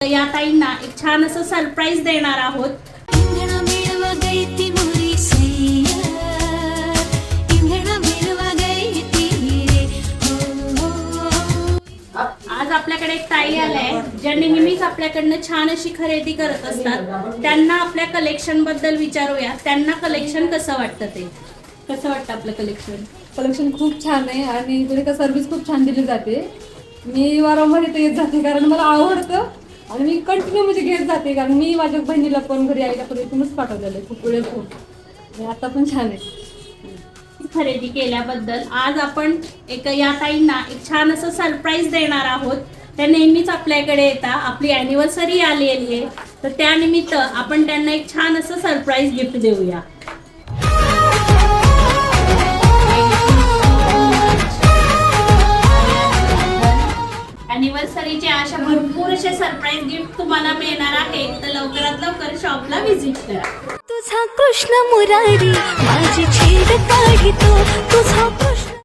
या ताईंना एक छान असं सरप्राईज देणार आहोत। आज आपल्याकडे एक ताई आल्या ज्या नेहमीच आपल्याकडनं छान अशी खरेदी करत असतात। त्यांना आपल्या कलेक्शन बद्दल विचारूया, त्यांना कलेक्शन कसं वाटतं ते कसं वाटतं आपलं कलेक्शन? कलेक्शन खूप छान आहे आणि तुला का सर्व्हिस खूप छान दिली जाते। मी वारंवार इथे येत जाते कारण मला आवडतं आणि मी कंटिन्यू म्हणजे घेत जाते कारण मी माझ्या बहिणीला पण घरी आईला पण इथूनच पाठवलेलं आहे खूप वेळेस आणि आता पण छान आहे। खरेदी केल्याबद्दल आज आपण या ताईंना एक छान असं सरप्राईज देणार आहोत। त्या नेहमीच आपल्याकडे येतात, आपली अॅनिव्हर्सरी आलेली आहे तर त्यानिमित्त आपण त्यांना एक छान असं सरप्राईज गिफ्ट देऊया। अॅनिव्हर्सरीचे अशा भरपूर असे सरप्राईज गिफ्ट तुम्हाला मिळणार आहे, तर लवकरात लवकर शॉपला व्हिजिट करा। तुझा कृष्ण मुरारी माझी